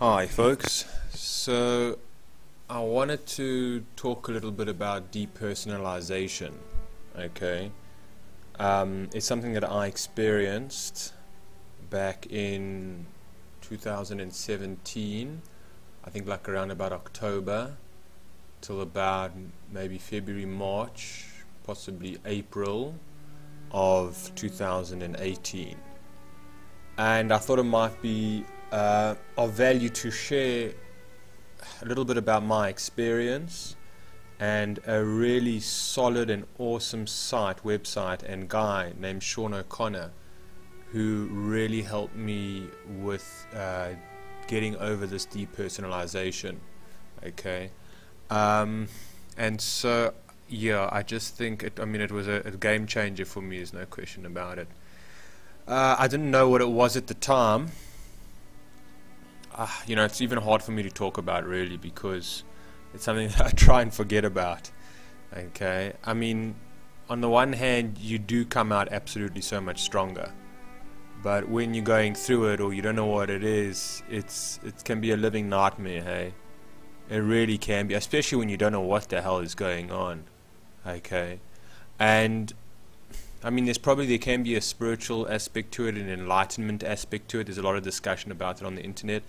Hi folks, so I wanted to talk a little bit about depersonalization. Okay, it's something that I experienced back in 2017, I think like around about October till about maybe February, March, possibly April of 2018, and I thought it might be of value to share a little bit about my experience and a really solid and awesome website and guy named Sean O'Connor, who really helped me with getting over this depersonalization. Okay, and so yeah, I just think it was a game changer for me. There's no question about it. I didn't know what it was at the time. It's even hard for me to talk about really because it's something that I try and forget about. Okay, I mean, on the one hand, you do come out absolutely so much stronger, but when you're going through it or you don't know what it is, it can be a living nightmare. Hey, it really can be, especially when you don't know what the hell is going on. Okay, and I mean, there can be a spiritual aspect to it, an enlightenment aspect to it. There's a lot of discussion about it on the internet,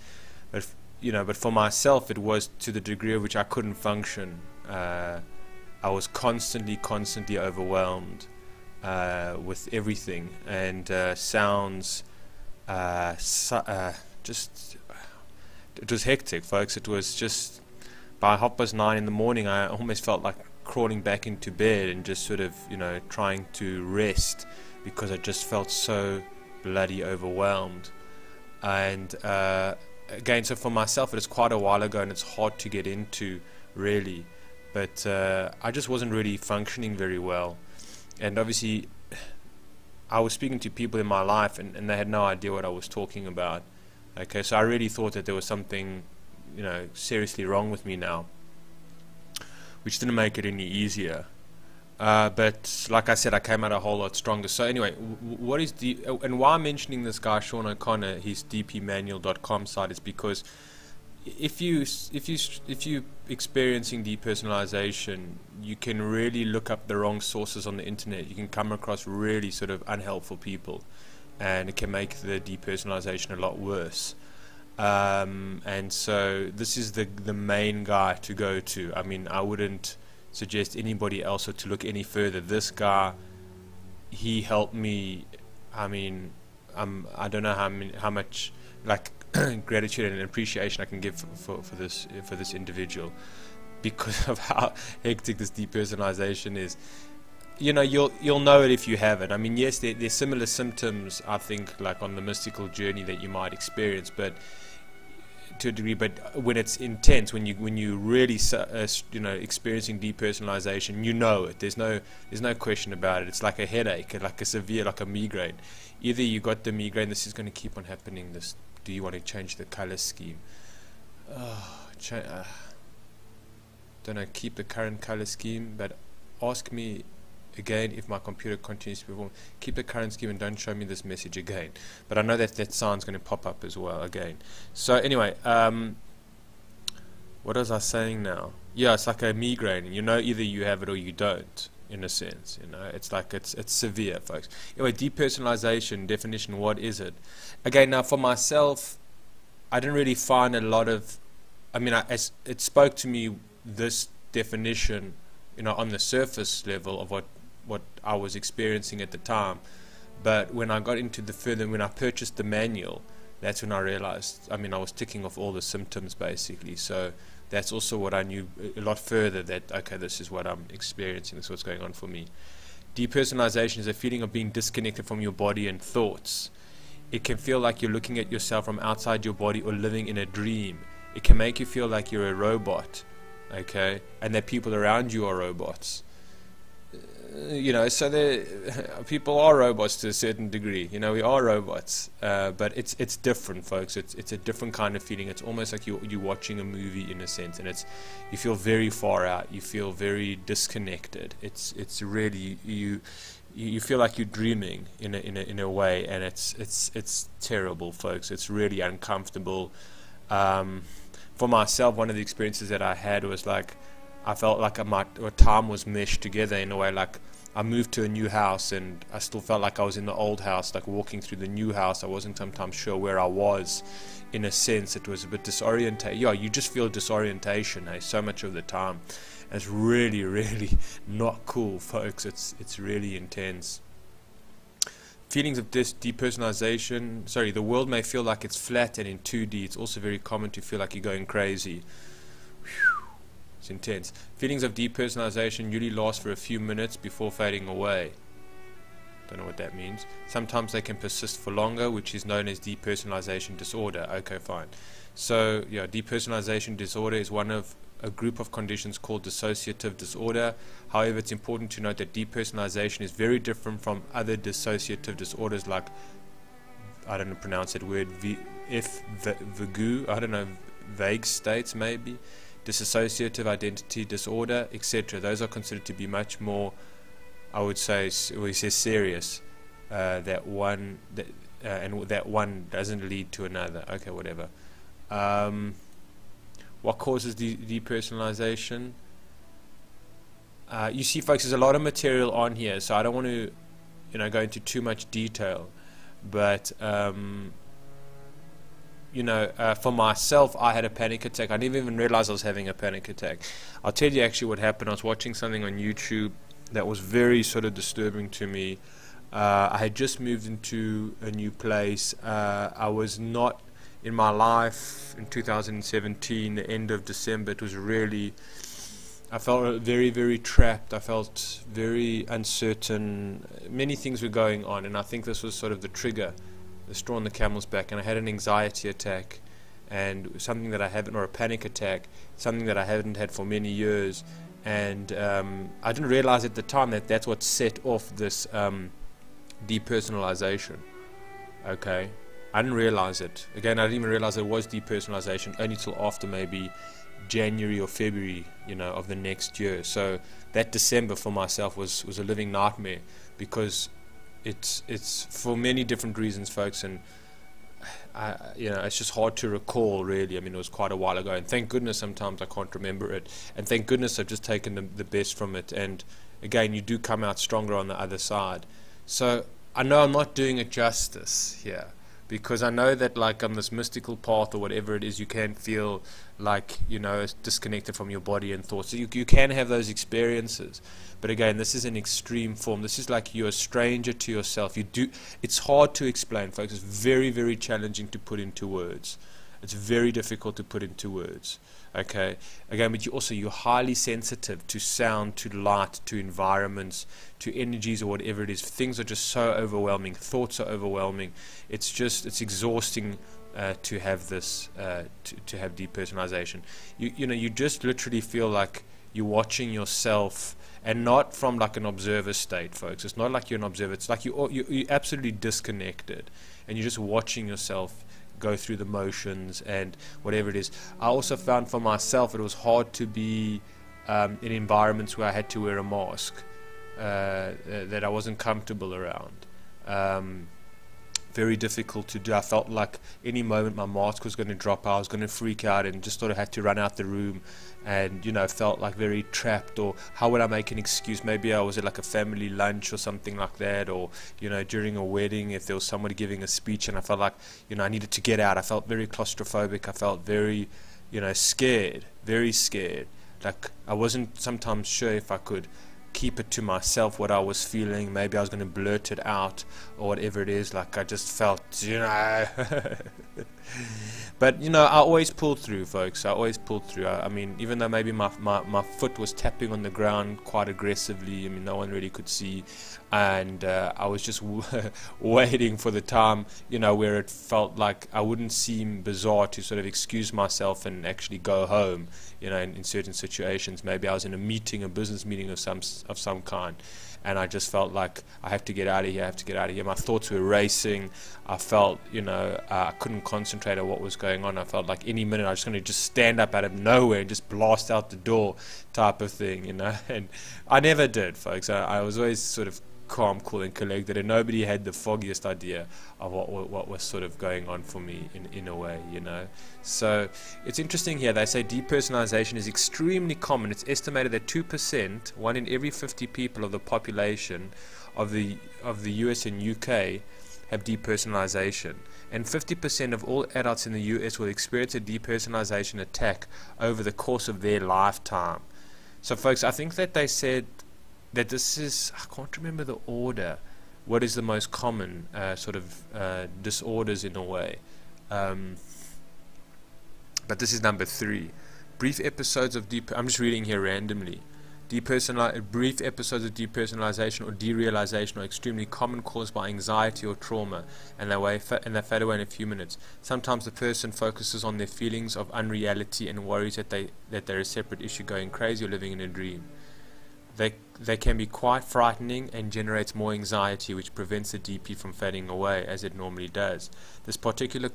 but but for myself, it was to the degree of which I couldn't function. I was constantly overwhelmed with everything and sounds. Just it was hectic, folks. It was just by 9:30 in the morning. I almost felt like crawling back into bed and just sort of trying to rest because I just felt so bloody overwhelmed. And again, so for myself, it was quite a while ago and it's hard to get into really, but I just wasn't really functioning very well. And obviously I was speaking to people in my life and they had no idea what I was talking about. Okay, so I really thought that there was something seriously wrong with me now, which didn't make it any easier. But like I said, I came out a whole lot stronger. So anyway, what is and why I'm mentioning this guy Sean O'Connor, his dpmanual.com site, is because if you experiencing depersonalization, you can really look up the wrong sources on the internet. You can come across really sort of unhelpful people, and it can make the depersonalization a lot worse. And so this is the main guy to go to. I mean, I wouldn't suggest anybody else or to look any further. This guy, he helped me. I mean, I don't know how much like gratitude and appreciation I can give for this individual because of how hectic this depersonalization is. You'll know it if you have it. I mean, yes, there's similar symptoms, I think, like on the mystical journey that you might experience, but to a degree. But when it's intense, when you really experiencing depersonalization, you know it. There's no question about it. It's like a headache, like a migraine. Either you got the migraine, this is going to keep on happening. Do you want to change the color scheme? Don't know. Keep the current color scheme, but ask me again if my computer continues to perform. Keep the current scheme and don't show me this message again. But I know that sound's going to pop up as well again. So anyway, what was I saying now? Yeah, it's like a migraine. Either you have it or you don't, in a sense. It's like it's severe, folks. Anyway, depersonalization definition. What is it? Again, now for myself, I didn't really find a lot of. I mean, it spoke to me, this definition, on the surface level of what I was experiencing at the time. But when I got into when I purchased the manual, that's when I realized, I was ticking off all the symptoms basically. So that's also what I knew a lot further, that okay, this is what I'm experiencing, this is what's going on for me. Depersonalization is a feeling of being disconnected from your body and thoughts. It can feel like you're looking at yourself from outside your body or living in a dream. It can make you feel like you're a robot, okay, and that people around you are robots. So people are robots to a certain degree. We are robots, but it's different, folks. It's a different kind of feeling. It's almost like you're watching a movie in a sense, and you feel very far out. You feel very disconnected. It's really you feel like you're dreaming in a way, and it's terrible, folks. It's really uncomfortable. For myself, one of the experiences that I had was like, I felt like my time was meshed together in a way. Like, I moved to a new house and I still felt like I was in the old house. Like, walking through the new house, I wasn't sometimes sure where I was. In a sense, it was a bit disorientated. Yeah, you just feel disorientation, so much of the time. It's really, really not cool, folks. It's really intense. Feelings of depersonalization. Sorry, the world may feel like it's flat and in 2D. It's also very common to feel like you're going crazy. Whew. It's intense. Feelings of depersonalization usually last for a few minutes before fading away. Don't know what that means. Sometimes they can persist for longer, which is known as depersonalization disorder. Okay, fine. So, yeah, depersonalization disorder is one of a group of conditions called dissociative disorder. However, it's important to note that depersonalization is very different from other dissociative disorders like, I don't know, pronounce that word, VGU, I don't know, vague states maybe, dissociative identity disorder, etc. Those are considered to be much more, I would say, serious. That one doesn't lead to another. Okay, whatever. What causes depersonalization? You see, folks, there's a lot of material on here, so I don't want to, go into too much detail. But for myself, I had a panic attack. I didn't even realize I was having a panic attack. I'll tell you actually what happened. I was watching something on YouTube that was very sort of disturbing to me. I had just moved into a new place. I was not in my life in 2017, the end of December. It was really, I felt very, very trapped. I felt very uncertain. Many things were going on, and I think this was sort of the trigger, the straw on the camel's back. And I had an anxiety attack, and something that I haven't, or a panic attack, something that I haven't had for many years. And I didn't realize at the time that that's what set off this depersonalization. Okay, I didn't realize it. Again, I didn't even realize it was depersonalization only till after maybe January or February, of the next year. So that December for myself was a living nightmare, because it's for many different reasons, folks, and it's just hard to recall, really. I mean, it was quite a while ago, and thank goodness sometimes I can't remember it, and thank goodness I've just taken the best from it, and again, you do come out stronger on the other side. So I know I'm not doing it justice here, because I know that, like, on this mystical path or whatever it is, you can feel like, disconnected from your body and thoughts. So you can have those experiences. But again, this is an extreme form. This is like you're a stranger to yourself. It's hard to explain, folks. It's very, very challenging to put into words. It's very difficult to put into words. Okay? Again, but you're highly sensitive to sound, to light, to environments, to energies or whatever it is. Things are just so overwhelming. Thoughts are overwhelming. It's exhausting to have this, to have depersonalization. You just literally feel like you're watching yourself, and not from like an observer state, folks. It's not like you're an observer. It's like you're absolutely disconnected, and you're just watching yourself go through the motions and whatever it is. I also found for myself it was hard to be in environments where I had to wear a mask, that I wasn't comfortable around. Very difficult to do. I felt like any moment my mask was going to drop, I was going to freak out and just sort of had to run out the room, and felt like very trapped. Or how would I make an excuse? Maybe I was at like a family lunch or something like that, or during a wedding, if there was somebody giving a speech and I felt like I needed to get out. I felt very claustrophobic. I felt very scared, very scared. Like I wasn't sometimes sure if I could keep it to myself what I was feeling. Maybe I was going to blurt it out or whatever it is. Like I just felt but I always pulled through, folks. I always pulled through. I mean, even though maybe my foot was tapping on the ground quite aggressively, I mean, no one really could see, and I was just waiting for the time where it felt like I wouldn't seem bizarre to sort of excuse myself and actually go home, in certain situations. Maybe I was in a meeting, a business meeting of some kind, and I just felt like I have to get out of here. I have to get out of here. My thoughts were racing. I felt, I couldn't concentrate on what was going on. I felt like any minute I was going to just stand up out of nowhere and just blast out the door, type of thing, And I never did, folks. I was always sort of calm, cool, and collected, and nobody had the foggiest idea of what was sort of going on for me in a way, you know. So it's interesting here. They say depersonalization is extremely common. It's estimated that 2%, 1 in every 50 people of the population of the US and UK, have depersonalization, and 50% of all adults in the US will experience a depersonalization attack over the course of their lifetime. So folks, I think that they said that this is, I can't remember the order, what is the most common sort of disorders in a way, but this is number 3. Brief episodes of I'm just reading here randomly. Brief episodes of depersonalization or derealization are extremely common, caused by anxiety or trauma, and they fade away in a few minutes. Sometimes the person focuses on their feelings of unreality and worries that they're a separate issue, going crazy or living in a dream. They can be quite frightening and generates more anxiety, which prevents the DP from fading away as it normally does. This is particularly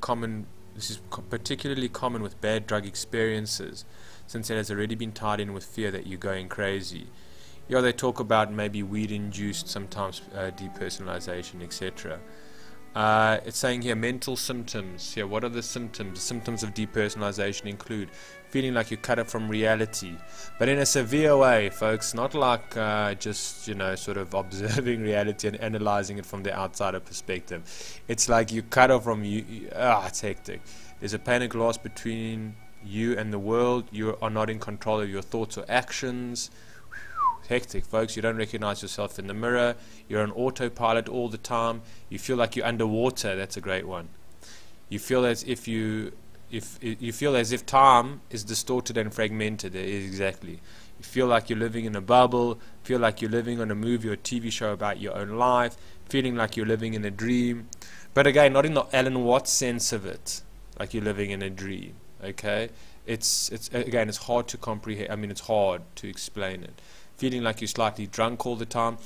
common with bad drug experiences, since it has already been tied in with fear that you're going crazy. Yeah, they talk about maybe weed-induced, sometimes depersonalization, etc. It's saying here mental symptoms. Here, what are the symptoms? The symptoms of depersonalization include feeling like you're cut off from reality, but in a severe way, folks. Not like just, you know, sort of observing reality and analyzing it from the outsider perspective. It's like you cut off from you. It's hectic. There's a panic loss between you and the world. You are not in control of your thoughts or actions. Hectic, folks. You don't recognize yourself in the mirror. You're on autopilot all the time. You feel like you're underwater. That's a great one. You feel as if you feel as if time is distorted and fragmented. There is exactly. You feel like you're living in a bubble. Feel like you're living on a movie or a TV show about your own life. Feeling like you're living in a dream. But again, not in the Alan Watts sense of it. Like you're living in a dream. Okay. It's again, it's hard to comprehend. I mean, it's hard to explain it. Feeling like you're slightly drunk all the time.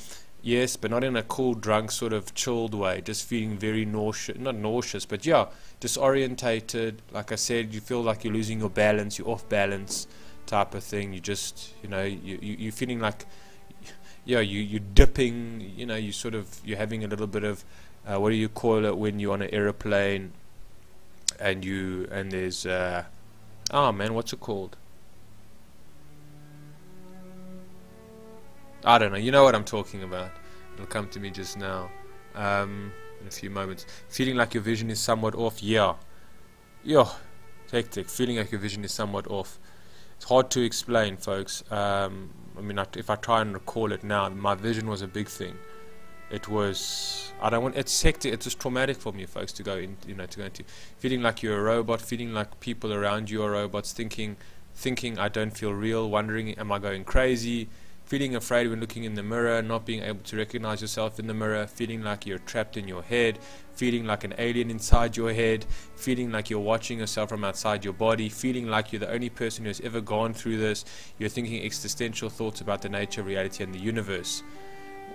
Yes, but not in a cool, drunk, sort of chilled way. Just feeling very nauseous. Not nauseous, but yeah, disorientated. Like I said, you feel like you're losing your balance. You're off balance type of thing. You just, you know, you're feeling like, yeah, you're dipping. You know, you're having a little bit of, what do you call it when you're on an aeroplane and there's, oh man, what's it called? I don't know. You know what I'm talking about. It'll come to me just now. In a few moments. Feeling like your vision is somewhat off. Yeah. Hectic. Feeling like your vision is somewhat off. It's hard to explain, folks. I mean, if I try and recall it now, my vision was a big thing. It was. It's hectic. It's just traumatic for me, folks, to go in. You know, to go into feeling like you're a robot. Feeling like people around you are robots. Thinking, I don't feel real. Wondering, am I going crazy? Feeling afraid when looking in the mirror, not being able to recognize yourself in the mirror, feeling like you're trapped in your head, feeling like an alien inside your head, feeling like you're watching yourself from outside your body, feeling like you're the only person who has ever gone through this. You're thinking existential thoughts about the nature, reality, and the universe.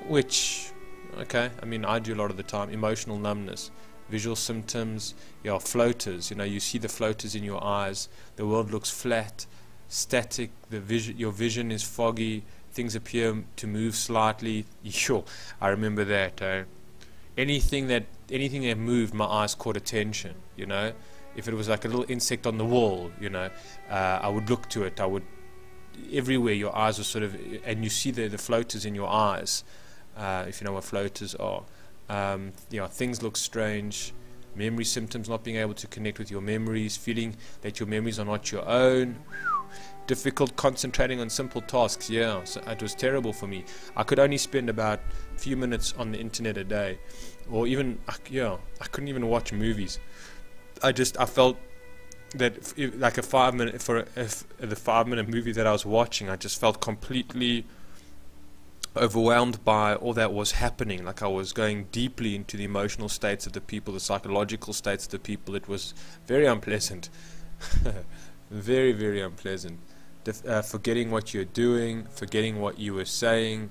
Which, okay, I mean, I do a lot of the time. Emotional numbness, visual symptoms, floaters. You know, you see the floaters in your eyes. The world looks flat, static. Your vision is foggy. Things appear to move slightly. Sure, I remember that. Anything that moved, my eyes caught attention. You know, if it was like a little insect on the wall, you know, I would look to it. Everywhere your eyes were sort of, and you see the floaters in your eyes. If you know what floaters are, things look strange. Memory symptoms, not being able to connect with your memories, feeling that your memories are not your own. Difficult concentrating on simple tasks. Yeah, so it was terrible for me. I could only spend about a few minutes on the internet a day, or even I couldn't even watch movies. I felt that like the 5-minute movie that I was watching, I just felt completely overwhelmed by all that was happening. Like I was going deeply into the emotional states of the people, the psychological states of the people. It was very unpleasant. Very, very unpleasant. Forgetting what you're doing, forgetting what you were saying.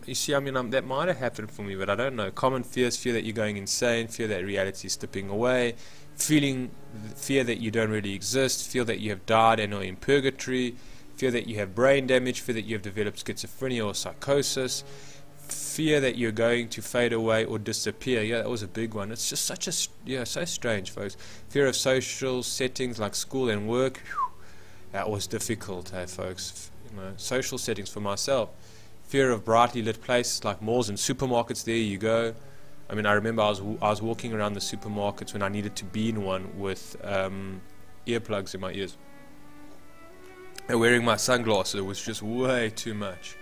You see, I mean, that might have happened for me, but I don't know. Common fears: fear that you're going insane, fear that reality is slipping away, fear that you don't really exist, fear that you have died and are in purgatory, fear that you have brain damage, fear that you have developed schizophrenia or psychosis, fear that you're going to fade away or disappear. Yeah, that was a big one. It's just such a so strange, folks. Fear of social settings like school and work. Whew, that was difficult, hey, folks. Social settings for myself. Fear of brightly lit places like malls and supermarkets. There you go. I mean, I remember I was walking around the supermarkets when I needed to be in one with earplugs in my ears and wearing my sunglasses. It was just way too much.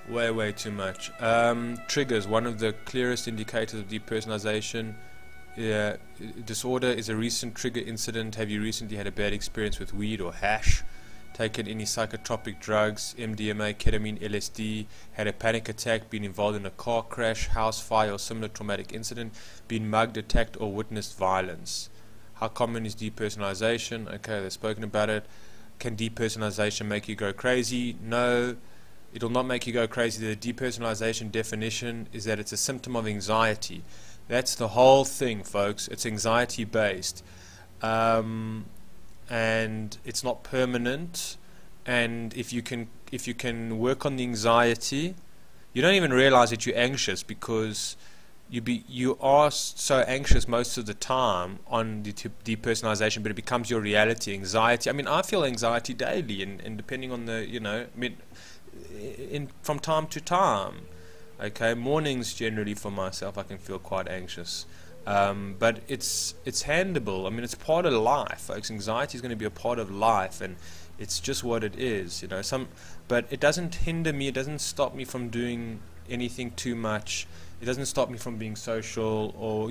Way too much. Triggers. One of the clearest indicators of depersonalization disorder is a recent trigger incident. Have you recently had a bad experience with weed or hash? Taken any psychotropic drugs, MDMA, ketamine, LSD, had a panic attack, been involved in a car crash, house fire or similar traumatic incident, been mugged, attacked or witnessed violence? How common is depersonalization? Okay, they've spoken about it. Can depersonalization make you go crazy? No. It will not make you go crazy. The depersonalization definition is that it's a symptom of anxiety. That's the whole thing, folks. It's anxiety based, and it's not permanent. And if you can work on the anxiety, you don't even realize that you're anxious, because you are so anxious most of the time on the depersonalization, but it becomes your reality. Anxiety. I mean, I feel anxiety daily, and depending on the from time to time. Okay, mornings generally for myself I can feel quite anxious, but it's handleable. I mean, it's part of life, folks. Anxiety is going to be a part of life, and it's just what it is, but it doesn't hinder me. It doesn't stop me from doing anything too much. It doesn't stop me from being social or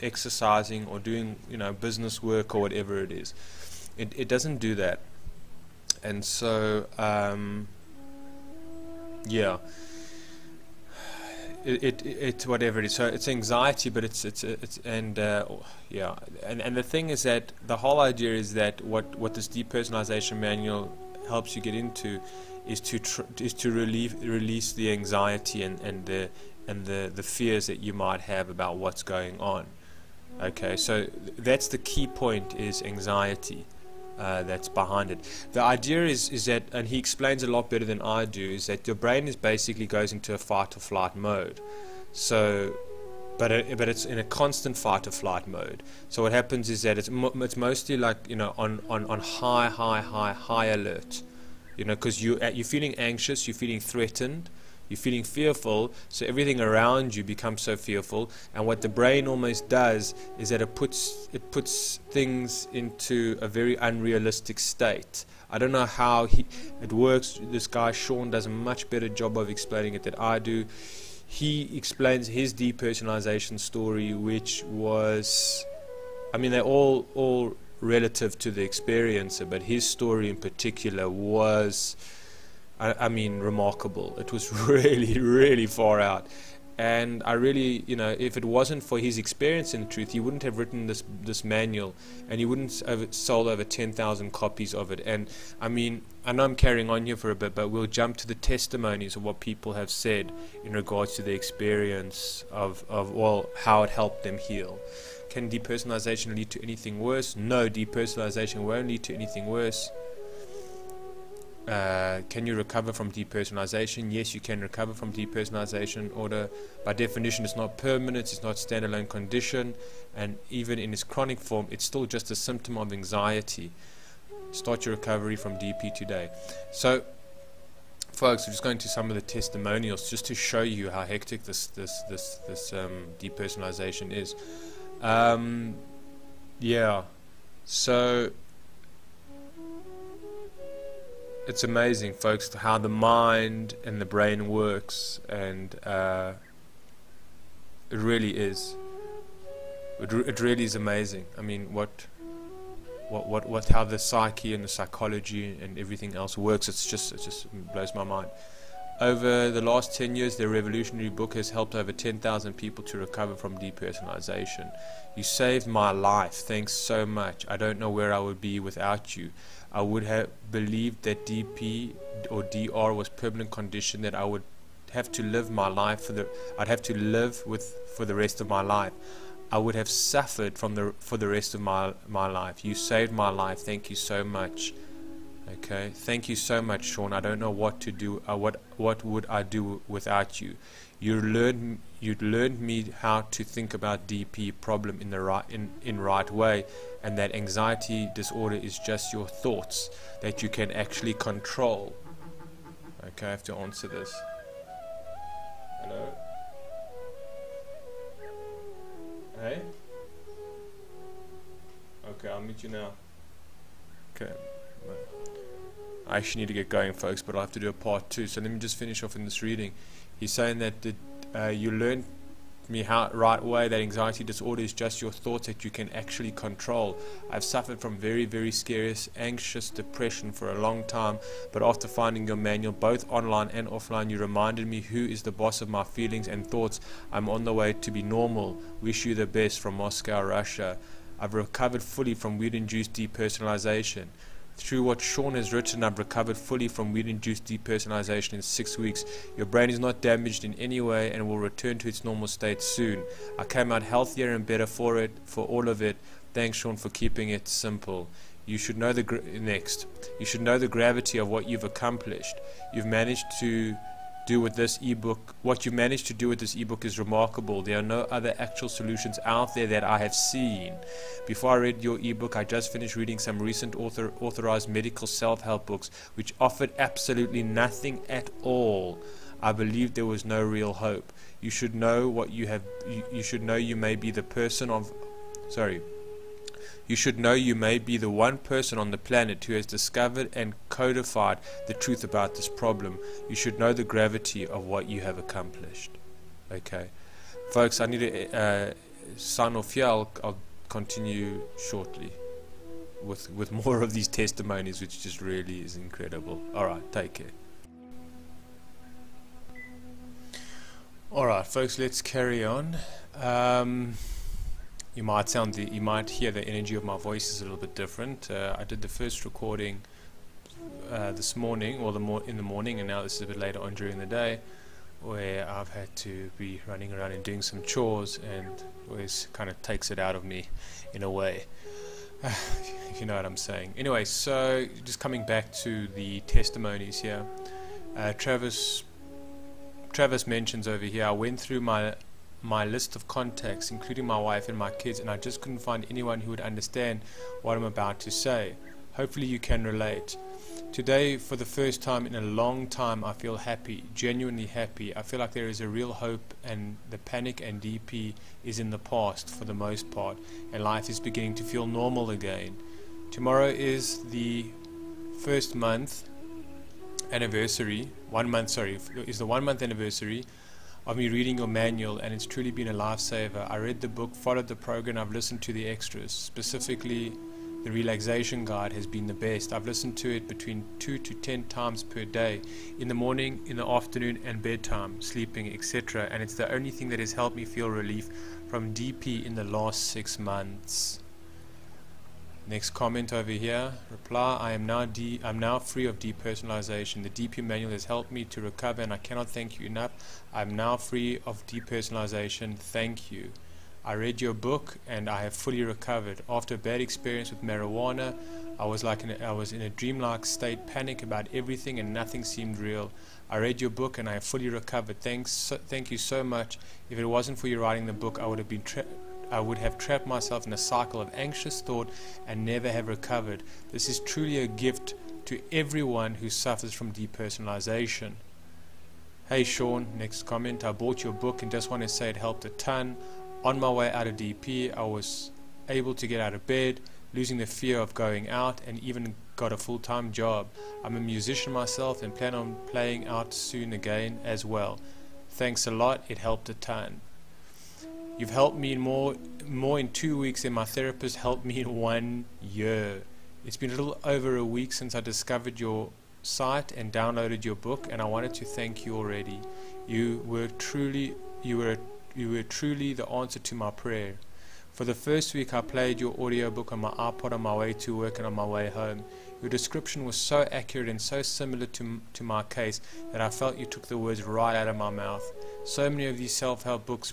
exercising or doing business work or whatever it is. It doesn't do that. And so yeah, it's whatever it is. So it's anxiety, but it's and the thing is that the whole idea is that what this depersonalization manual helps you get into is to release the anxiety and the fears that you might have about what's going on. Okay, so that's the key point, is anxiety. That's behind it. The idea is that, and he explains it a lot better than I do, is that your brain basically goes into a fight or flight mode. So, but it's in a constant fight or flight mode. So what happens is that it's mostly like on high alert. Because you're feeling anxious, you're feeling threatened, you're feeling fearful, so everything around you becomes so fearful. And what the brain almost does is that it puts things into a very unrealistic state. I don't know how it works. This guy Sean does a much better job of explaining it than I do. He explains his depersonalization story, which was, I mean, they're all relative to the experiencer, but his story in particular was, I mean, remarkable. It was really far out. And I really, if it wasn't for his experience in truth, he wouldn't have written this manual, and he wouldn't have sold over 10,000 copies of it. And I mean, I know I'm carrying on here for a bit, but we'll jump to the testimonies of what people have said in regards to the experience of how it helped them heal. Can depersonalization lead to anything worse? No, depersonalization won't lead to anything worse. Can you recover from depersonalization? Yes, you can recover from depersonalization. Order, by definition, it's not permanent, it's not a standalone condition, and even in its chronic form, it's still just a symptom of anxiety. Start your recovery from DP today. So, folks, we're just going to some of the testimonials just to show you how hectic this depersonalization is. Yeah, so it's amazing, folks, how the mind and the brain works, and it really is. It really is amazing. I mean, how the psyche and the psychology and everything else works. It just blows my mind. Over the last 10 years, the revolutionary book has helped over 10,000 people to recover from depersonalization. You saved my life. Thanks so much. I don't know where I would be without you. I would have believed that DP or DR was permanent condition, that I would have to live my life I'd have to live with for the rest of my life. I would have suffered for the rest of my life. You saved my life. Thank you so much. Okay, thank you so much, Sean. I don't know what to do. What would I do without you? You learned me how to think about DP problem in the right way, and that anxiety disorder is just your thoughts that you can actually control. Okay, I have to answer this. Hello. Hey. Okay, I'll meet you now. Okay. I actually need to get going, folks, but I'll have to do a part 2. So let me just finish off in this reading. He's saying that you learned me how right way that anxiety disorder is just your thoughts that you can actually control. I've suffered from very, very serious anxious depression for a long time, but after finding your manual both online and offline, you reminded me who is the boss of my feelings and thoughts. I'm on the way to be normal. Wish you the best, from Moscow, Russia. I've recovered fully from weed-induced depersonalization. Through what Sean has written, I've recovered fully from weed-induced depersonalization in 6 weeks. Your brain is not damaged in any way and will return to its normal state soon. I came out healthier and better for all of it. Thanks, Sean, for keeping it simple. You should know You should know the gravity of what you've accomplished. You've managed to do with this ebook. What you managed to do with this ebook is remarkable. There are no other actual solutions out there that I have seen. Before I read your ebook, I just finished reading some recent authorized medical self-help books which offered absolutely nothing at all. I believed there was no real hope. You should know what you have. You should know you may be the person of. You should know you may be the one person on the planet who has discovered and codified the truth about this problem. You should know the gravity of what you have accomplished. Okay, folks, I need to sign off here. I'll continue shortly with more of these testimonies, which just really is incredible. Alright, take care. Alright, folks, let's carry on. You might hear the energy of my voice is a little bit different. I did the first recording this morning, or in the morning, and now this is a bit later on during the day, where I've had to be running around and doing some chores, and always kind of takes it out of me in a way, if you know what I'm saying. Anyway, so just coming back to the testimonies here, Travis mentions over here, I went through my list of contacts, including my wife and my kids, and I just couldn't find anyone who would understand what I'm about to say. Hopefully you can relate. Today, for the first time in a long time, I feel happy, genuinely happy. I feel like there is a real hope, and the panic and DP is in the past for the most part, and life is beginning to feel normal again. Tomorrow is the 1 month anniversary of me reading your manual, and it's truly been a lifesaver. I read the book, followed the program, I've listened to the extras. Specifically, the relaxation guide has been the best. I've listened to it between 2 to 10 times per day, in the morning, in the afternoon, and bedtime, sleeping, etc. And it's the only thing that has helped me feel relief from DP in the last 6 months. Next comment over here, reply, I'm now free of depersonalization. The DP manual has helped me to recover, and I cannot thank you enough. I'm now free of depersonalization. Thank you. I read your book and I have fully recovered. After a bad experience with marijuana, I was in a dreamlike state, panic about everything, and nothing seemed real. I read your book and I have fully recovered. Thank you so much. If it wasn't for you writing the book, I would have trapped myself in a cycle of anxious thought and never have recovered. This is truly a gift to everyone who suffers from depersonalization. Hey Sean, next comment, I bought your book and just want to say it helped a ton. On my way out of DP, I was able to get out of bed, losing the fear of going out, and even got a full-time job. I'm a musician myself and plan on playing out soon again as well. Thanks a lot, it helped a ton. You've helped me more in 2 weeks than my therapist helped me in 1 year. It's been a little over a week since I discovered your site and downloaded your book, and I wanted to thank you already. You were truly the answer to my prayer. For the first week, I played your audiobook on my iPod on my way to work and on my way home. Your description was so accurate and so similar to my case that I felt you took the words right out of my mouth. So many of these self-help books,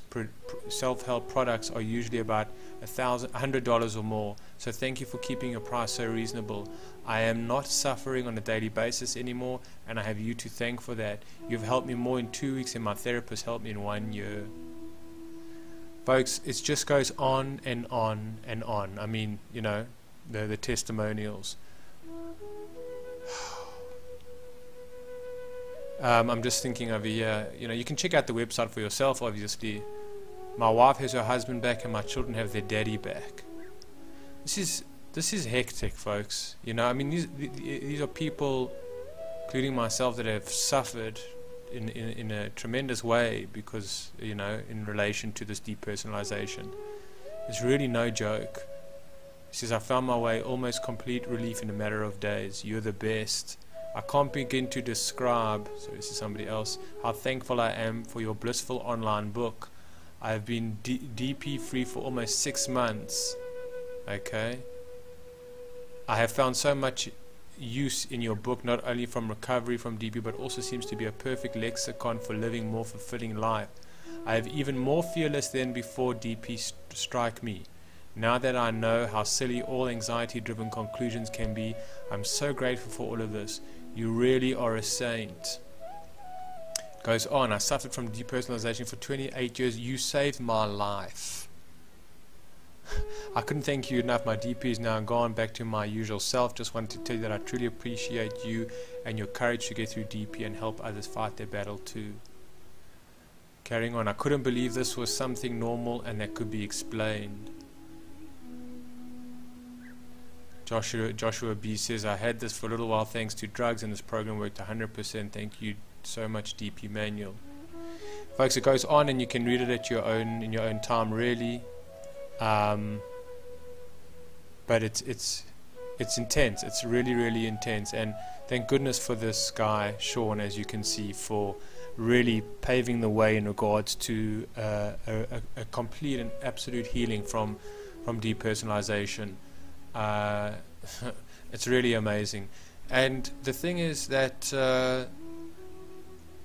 self-help products are usually about $100 or more. So thank you for keeping your price so reasonable. I am not suffering on a daily basis anymore, and I have you to thank for that. You've helped me more in 2 weeks than my therapist helped me in 1 year. Folks, it just goes on and on and on. I mean, you know, the testimonials. I'm just thinking over here, you know, you can check out the website for yourself, obviously. My wife has her husband back and my children have their daddy back. This is hectic, folks. You know, I mean, these are people, including myself, that have suffered in a tremendous way because, you know, in relation to this depersonalization. It's really no joke. He says, I found my way, almost complete relief in a matter of days. You're the best. I can't begin to describe, so this is somebody else, how thankful I am for your blissful online book. I have been DP free for almost 6 months. Okay. I have found so much use in your book, not only from recovery from DP, but also seems to be a perfect lexicon for living more fulfilling life. I have even more fearless than before DP strike me. Now that I know how silly all anxiety-driven conclusions can be, I'm so grateful for all of this. You really are a saint. Goes on, I suffered from depersonalization for 28 years. You saved my life. I couldn't thank you enough. My DP is now gone, back to my usual self. Just wanted to tell you that I truly appreciate you and your courage to get through DP and help others fight their battle too. Carrying on, I couldn't believe this was something normal and that could be explained. Joshua B says, I had this for a little while thanks to drugs and this program worked 100%. Thank you so much, DP Manual. Folks, it goes on and you can read it at your own in your own time, really. But it's intense. It's really, really intense. And thank goodness for this guy, Sean, as you can see, for really paving the way in regards to a complete and absolute healing from depersonalization. It's really amazing. And the thing is that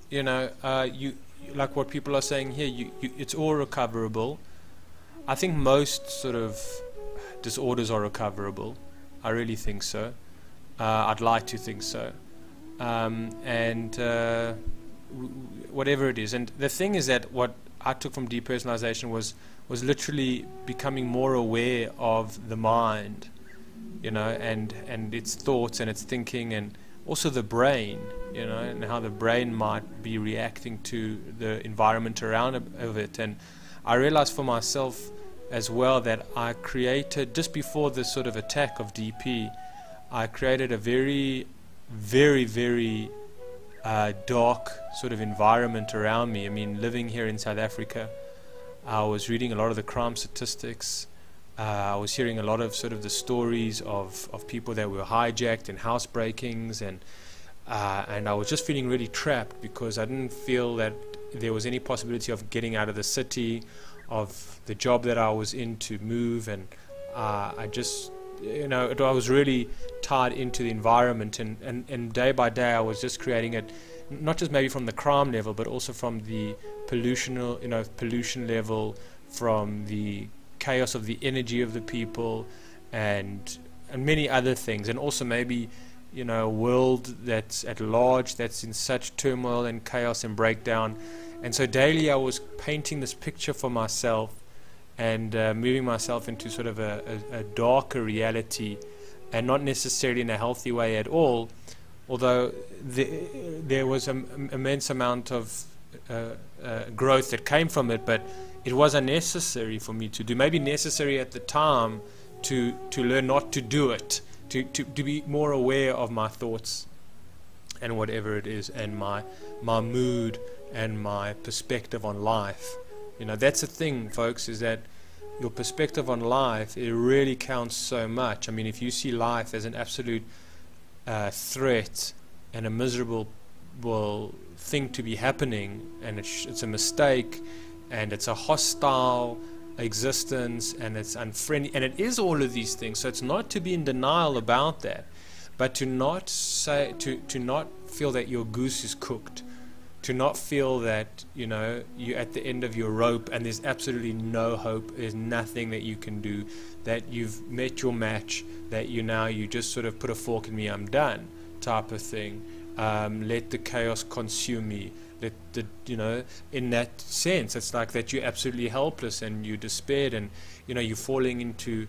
you know, you like what people are saying here, it's all recoverable. I think most sort of disorders are recoverable. I really think so. I'd like to think so. Whatever it is. And the thing is that what I took from depersonalization was literally becoming more aware of the mind, you know, and its thoughts and its thinking, and also the brain, you know, and how the brain might be reacting to the environment around of it. And I realized for myself as well that I created, just before this sort of attack of DP, I created a very, very, very dark sort of environment around me. I mean, living here in South Africa, I was reading a lot of the crime statistics. I was hearing a lot of sort of the stories of people that were hijacked and house breakings, and I was just feeling really trapped because I didn't feel that there was any possibility of getting out of the city, of the job that I was in to move, and I just, you know, I was really tied into the environment, and day by day I was just creating it, not just maybe from the crime level, but also from the pollution level, from the chaos of the energy of the people, and many other things, and also maybe, you know, a world that's at large, that's in such turmoil and chaos and breakdown. And so daily I was painting this picture for myself and moving myself into sort of a darker reality, and not necessarily in a healthy way at all, although there was an immense amount of growth that came from it, but it was unnecessary for me to do. Maybe necessary at the time to learn not to do it, to be more aware of my thoughts and whatever it is, and my mood and my perspective on life. You know, that's the thing, folks, is that your perspective on life, it really counts so much. I mean, if you see life as an absolute threat and a miserable thing to be happening, and it's a mistake, and it's a hostile existence, and it's unfriendly, and it is all of these things. So it's not to be in denial about that, but to not feel that your goose is cooked, to not feel that, you know, you're at the end of your rope and there's absolutely no hope, there's nothing that you can do, that you've met your match, that you just sort of put a fork in me, I'm done, type of thing. Let the chaos consume me. Let the, you know, in that sense, it's like that you're absolutely helpless and you're despaired, and you know, you're falling into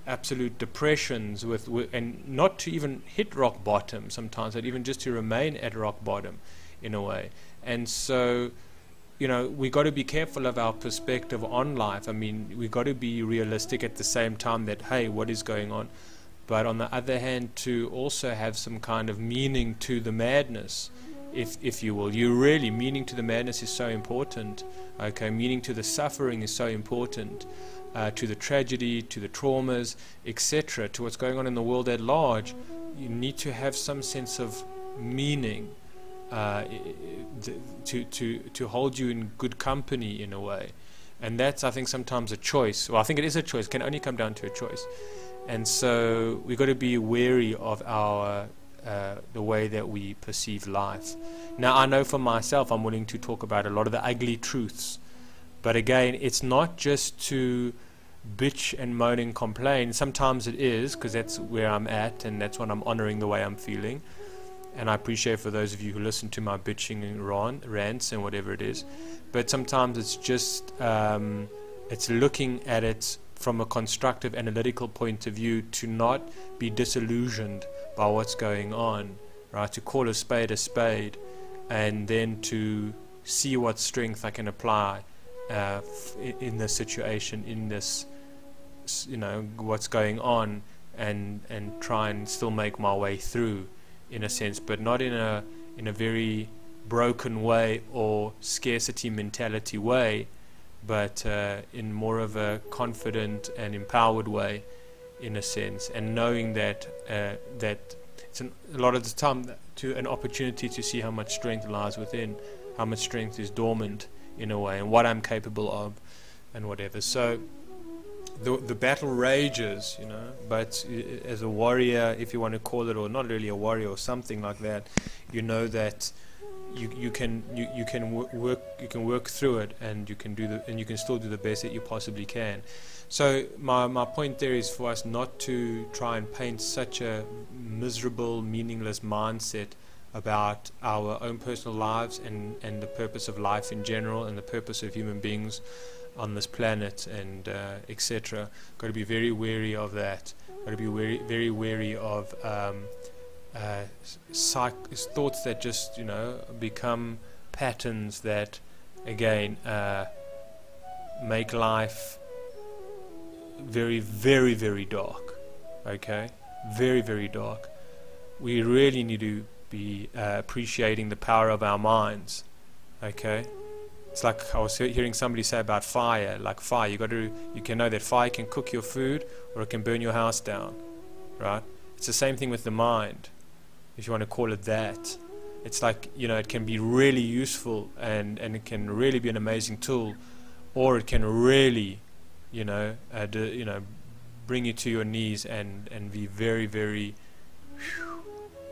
absolute depressions and not to even hit rock bottom sometimes, but even just to remain at rock bottom in a way. And so, you know, we got to be careful of our perspective on life. I mean, we got to be realistic at the same time that, hey, what is going on? But on the other hand, to also have some kind of meaning to the madness, if you will. You really, meaning to the madness is so important. Okay, meaning to the suffering is so important. To the tragedy, to the traumas, etc., to what's going on in the world at large. You need to have some sense of meaning to hold you in good company in a way. And that's, I think, sometimes a choice. Well, I think it is a choice. It can only come down to a choice. And so we've got to be wary of our the way that we perceive life. Now, I know for myself, I'm willing to talk about a lot of the ugly truths. But again, it's not just to bitch and moan and complain. Sometimes it is, because that's where I'm at, and that's when I'm honoring the way I'm feeling. And I appreciate for those of you who listen to my bitching and rants and whatever it is. But sometimes it's just, it's looking at it from a constructive, analytical point of view, to not be disillusioned by what's going on, right? To call a spade, and then to see what strength I can apply in this situation, in this, you know, what's going on, and try and still make my way through, in a sense, but not in a very broken way or scarcity mentality way, but in more of a confident and empowered way, in a sense, and knowing that that it's a lot of the time to an opportunity to see how much strength lies within, how much strength is dormant in a way, and what I'm capable of, and whatever. So the battle rages, you know, but as a warrior, if you want to call it, or not really a warrior or something like that, you know that you can work through it, and you can still do the best that you possibly can. So my point there is for us not to try and paint such a miserable, meaningless mindset about our own personal lives and the purpose of life in general, and the purpose of human beings on this planet, and etc. Got to be very wary of that. Got to be very wary of thoughts that just, you know, become patterns that, again, make life very, very, very dark. Okay, very, very dark. We really need to be appreciating the power of our minds. Okay, it's like I was hearing somebody say about fire. Like fire, you can know that fire can cook your food, or it can burn your house down, right? It's the same thing with the mind, if you want to call it that. It's like, you know, it can be really useful, and it can really be an amazing tool, or it can really, you know, bring you to your knees and be very, very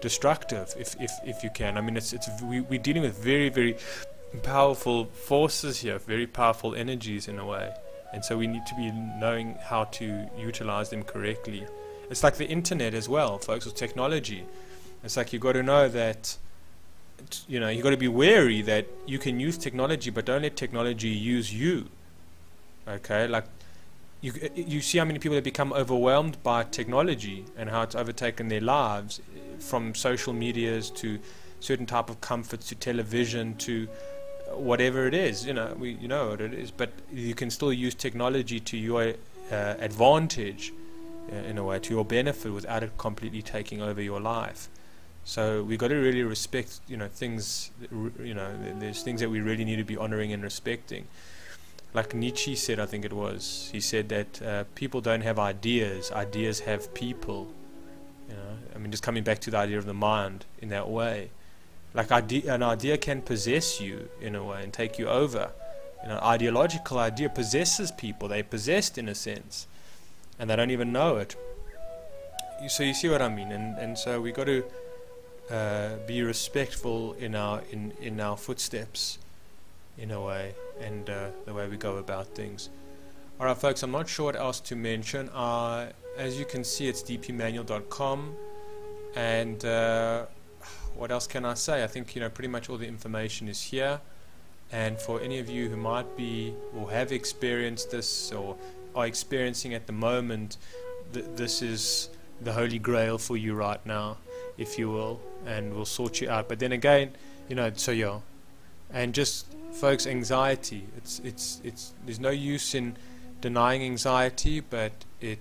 destructive if you can. I mean, we're dealing with very, very powerful forces here, very powerful energies in a way, and so we need to be knowing how to utilize them correctly. It's like the internet as well, folks, with technology. It's like you got to know that, you know, you got to be wary that you can use technology, but don't let technology use you. Okay, like you see how many people have become overwhelmed by technology and how it's overtaken their lives, from social medias to certain type of comforts to television to whatever it is. You know what it is, but you can still use technology to your advantage, in a way, to your benefit, without it completely taking over your life. So we got to really respect, you know, things. You know, there's things that we really need to be honoring and respecting. Like Nietzsche said, I think it was, he said that people don't have ideas, ideas have people. You know, I mean, just coming back to the idea of the mind in that way. Like an idea can possess you in a way and take you over. You know, ideological idea possesses people. They're possessed in a sense, and they don't even know it. So you see what I mean? And so we got to be respectful in our footsteps, in a way, and the way we go about things. Alright folks, I'm not sure what else to mention. As you can see, it's dpmanual.com, and what else can I say? I think pretty much all the information is here, and for any of you who might be or have experienced this or are experiencing at the moment, this is the holy grail for you right now, if you will, and will sort you out. But then again, so yeah, and just folks, anxiety, it's there's no use in denying anxiety, but it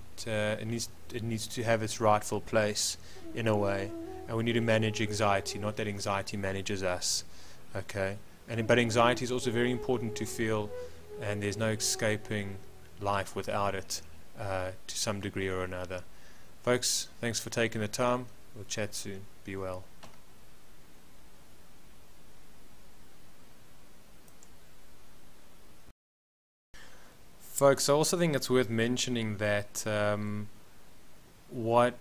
needs to have its rightful place in a way, and we need to manage anxiety, not that anxiety manages us. Okay, but anxiety is also very important to feel, and there's no escaping life without it, to some degree or another. Folks, thanks for taking the time. We'll chat soon. Be well. Folks, I also think it's worth mentioning that what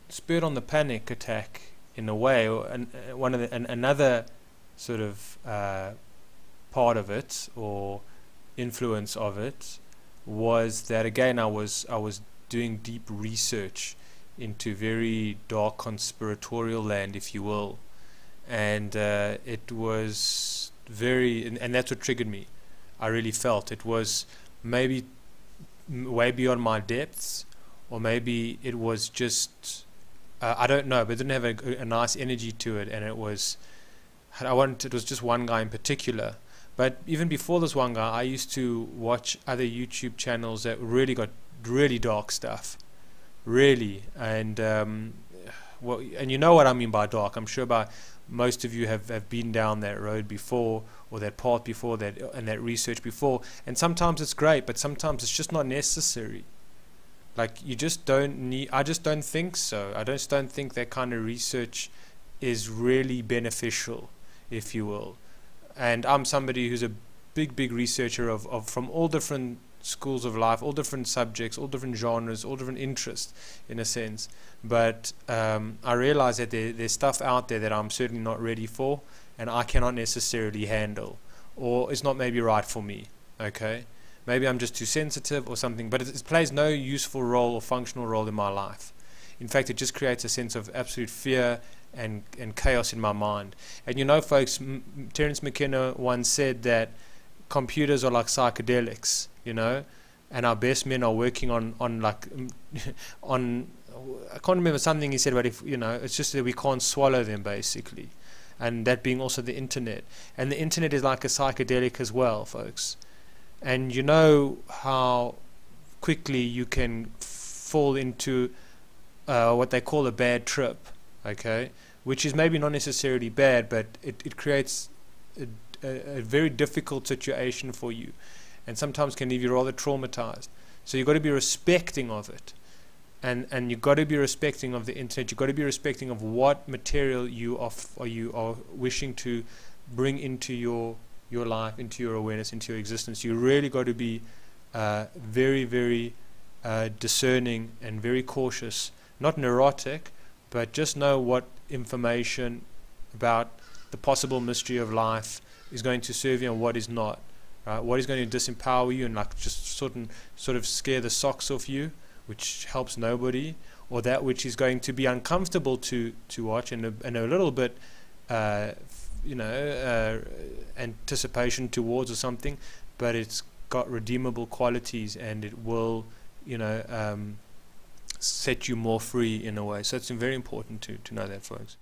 spurred on the panic attack, in a way, or another sort of part of it or influence of it, was that again I was doing deep research into very dark conspiratorial land, if you will, and it was very, and that's what triggered me. I really felt it was maybe way beyond my depths, or maybe it was just I don't know, but it didn't have a nice energy to it, and it was just one guy in particular. But even before this one guy, I used to watch other YouTube channels that really got really dark stuff, really, and and you know what I mean by dark. I'm sure most of you have been down that road before, or that path before, and that research before, and sometimes it's great, but sometimes it's just not necessary. Like, you just don't need, I just don't think so. I just don't think that kind of research is really beneficial, if you will. And I'm somebody who's a big researcher of from all different schools of life, all different subjects, all different genres, all different interests, in a sense. But I realize that there's stuff out there that I'm certainly not ready for, and I cannot necessarily handle, or it's not maybe right for me. Okay, maybe I'm just too sensitive or something, but it plays no useful role or functional role in my life. In fact, it just creates a sense of absolute fear and chaos in my mind. And folks, Terence McKenna once said that computers are like psychedelics, and our best men are working on I can't remember something he said, but it's just that we can't swallow them, basically. And that being also the internet. And the internet is like a psychedelic as well, folks. And you know how quickly you can fall into what they call a bad trip, okay? Which is maybe not necessarily bad, but it creates a very difficult situation for you, and sometimes can leave you rather traumatized. So you've got to be respecting of it, and you've got to be respecting of the internet. You've got to be respecting of what material you are wishing to bring into your life, into your awareness, into your existence. You really got to be very discerning and very cautious, not neurotic, but just know what information about the possible mystery of life is going to serve you and what is not. Right? What is going to disempower you and just sort of scare the socks off you, which helps nobody, or that which is going to be uncomfortable to watch, and a little bit anticipation towards or something, but it's got redeemable qualities, and it will set you more free in a way. So it's very important to know that, folks.